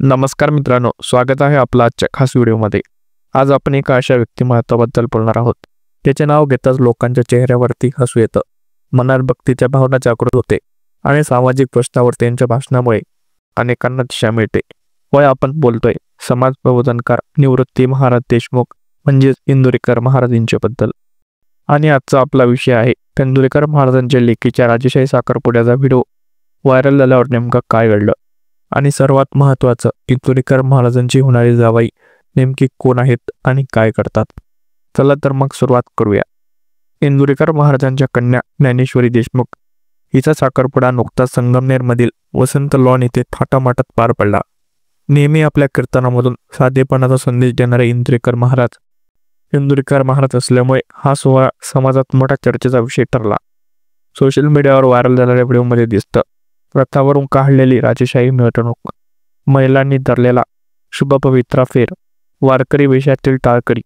नमस्कार मित्रांनो, स्वागत आहे आपला आजच्या खास व्हिडिओमध्ये। आज आपण एका अशा व्यक्तिमत्वाबद्दल बोलणार आहोत त्याचे नाव घेताच लोकांच्या चेहऱ्यावरती हसू येतं, मनात भक्तीच्या भावना जागृत होते आणि सामाजिक प्रश्नावर त्यांच्या भाषणामुळे अनेकांना दिशा मिळते। होय, आपण बोलतोय समाज प्रबोधनकार निवृत्ती महाराज देशमुख म्हणजेच इंदुरीकर महाराजांच्याबद्दल। आणि आजचा आपला विषय आहे इंदुरीकर महाराजांच्या लेकीच्या राजेशाही साखरपुड्याचा व्हिडिओ व्हायरल झाल्यावर नेमकं काय घडलं आणि सर्वात महत्त्वाचं इंदुरीकर महाराजांची होणारी जावई नेमकी कोण आहेत आणि काय करतात। चला तर मग सुरुवात करूया। इंदुरीकर महाराजांच्या कन्या ज्ञानेश्वरी देशमुख हिचा साखरपुडा नुकताच संगमनेरमधील वसंत लॉन येथे थाटामाटात पार पडला। नेहमी आपल्या कीर्तनामधून साधेपणाचा संदेश देणारे इंदुरीकर महाराज असल्यामुळे हा सोहळा समाजात मोठा चर्चेचा विषय ठरला। सोशल मीडियावर व्हायरल झालेल्या व्हिडिओमध्ये दिसतं रथावरून काढलेली राजेशाही मिरवणूक, महिलांनी धरलेला शुभपवित्रा फेर, वारकरी वेशातील टाळकरी,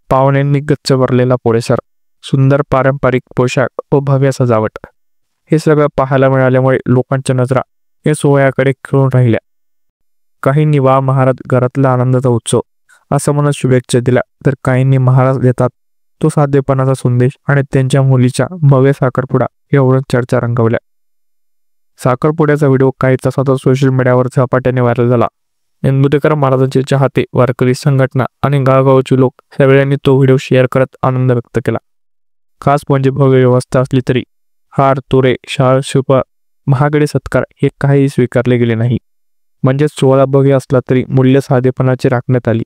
पाहुण्यांनी गच्च भरलेला पोळेसर, सुंदर पारंपरिक पोशाख व भव्य सजावट हे सगळं पाहायला मिळाल्यामुळे लोकांच्या नजरा या सोहळ्याकडे खिळून राहिल्या। काहींनी वा महाराज घरातला आनंदाचा उत्सव असं म्हणत शुभेच्छा दिल्या, तर काहींनी महाराज देतात तो साधेपणाचा संदेश आणि त्यांच्या मुलीच्या भव्य साखरपुडा एवढं चर्चा रंगवल्या। साखरपुड्याचा व्हिडिओ काही तासातच सोशल मीडियावर झपाट्याने व्हायरल झाला। इंदुरीकर महाराजांचे चाहते, वारकरी संघटना आणि गावगावचे लोक सगळ्यांनी तो व्हिडिओ शेअर करत आनंद व्यक्त केला। खास म्हणजे भव्य व्यवस्था असली तरी हार, तोरे, शाल, शुभ, महागडे सत्कार हे काही स्वीकारले गेले नाही। म्हणजे सोहळा भव्य असला तरी मूल्य साधेपणाची राखण्यात आली।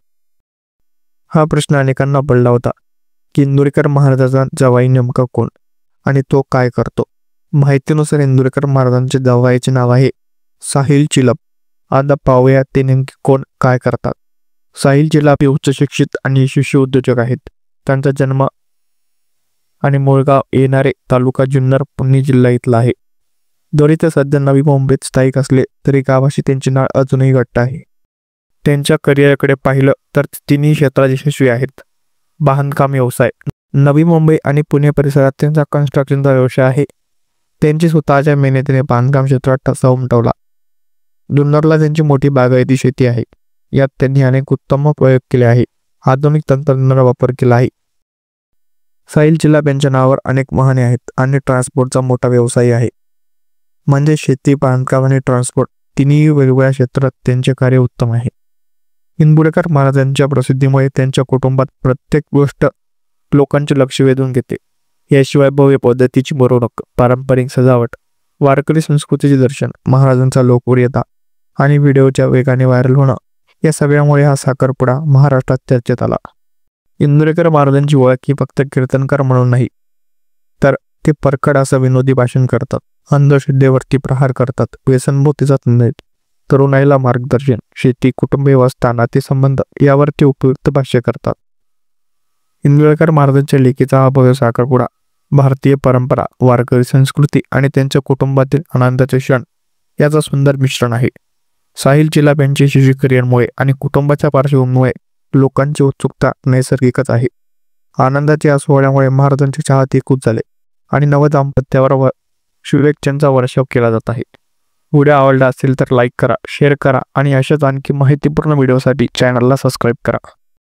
हा प्रश्न अनेकांना पडला होता की इंदुरीकर महाराजांचा जावई नेमका कोण आणि तो काय करतो। माहितीनुसार इंदुरीकर महाराजांचे जावयाचे नाव आहे साहिल चिलप। आता पाहूया ते नेमके कोण, काय करतात। साहिल चिलप हे उच्च शिक्षित आणि यशस्वी उद्योजक आहेत। त्यांचा जन्म आणि मूळ गाव येणारे, तालुका जुन्नर, पुणे जिल्हा इथला आहे। जरी ते सध्या नवी मुंबईत स्थायिक असले तरी गावाशी त्यांची नाळ अजूनही घट्ट आहे। त्यांच्या करिअरकडे पाहिलं तर तिन्ही क्षेत्रात यशस्वी आहेत। बांधकाम व्यवसाय, नवी मुंबई आणि पुणे परिसरात त्यांचा कन्स्ट्रक्शनचा व्यवसाय आहे। त्यांची स्वतःच्या मेहनतीने बांधकाम क्षेत्रात ठसा उमटवला। जुन्नरला त्यांची मोठी बागायती शेती आहे। यात त्यांनी अनेक उत्तम प्रयोग केले आहे, आधुनिक तंत्रज्ञानाचा वापर केला आहे। साहिल चिलप यांच्या नावावर अनेक वाहने आहेत आणि ट्रान्सपोर्टचा मोठा व्यवसाय आहे। म्हणजे शेती, बांधकाम आणि ट्रान्सपोर्ट तिन्ही वेगवेगळ्या क्षेत्रात त्यांचे कार्य उत्तम आहे। इंदुरीकर महाराजांच्या प्रसिद्धीमुळे त्यांच्या कुटुंबात प्रत्येक गोष्ट लोकांचे लक्ष वेधून घेते। याशिवाय भव्य पद्धतीची मिरवणूक, पारंपरिक सजावट, वारकरी संस्कृतीचे दर्शन, महाराजांचा लोकप्रियता आणि व्हिडिओच्या वेगाने व्हायरल होणं या सगळ्यामुळे हा साखरपुडा महाराष्ट्रात चर्चेत आला। इंदुरीकर महाराजांची ओळख ही फक्त कीर्तनकार म्हणून नाही, तर ते परखड असं विनोदी भाषण करतात, अंधश्रद्धेवरती प्रहार करतात, व्यसनमुक्तीचा संदेश, तरुणाईला मार्गदर्शन, शेती, कुटुंब व्यवस्था, नातेसंबंध यावरती उपयुक्त भाष्य करतात। इंदुरीकर महाराजांच्या लेकीचा हा भव्य साखरपुडा भारतीय परंपरा, वारकरी संस्कृती आणि त्यांच्या कुटुंबातील आनंदाचे क्षण याचा सुंदर मिश्रण आहे। साहिल चिलप यांच्या यशस्वी करिअरमुळे आणि कुटुंबाच्या पार्श्वभूमीमुळे लोकांची उत्सुकता नैसर्गिकच आहे। आनंदाच्या या सोहळ्यामुळे महाराजांचे चाहते खूप झाले आणि नवदाम्पत्यावर शुभेच्छांचा वर्षाव केला जात आहे। व्हिडिओ आवडला असेल तर लाईक करा, शेअर करा आणि अशाच आणखी माहितीपूर्ण व्हिडिओसाठी चॅनलला सबस्क्राईब करा।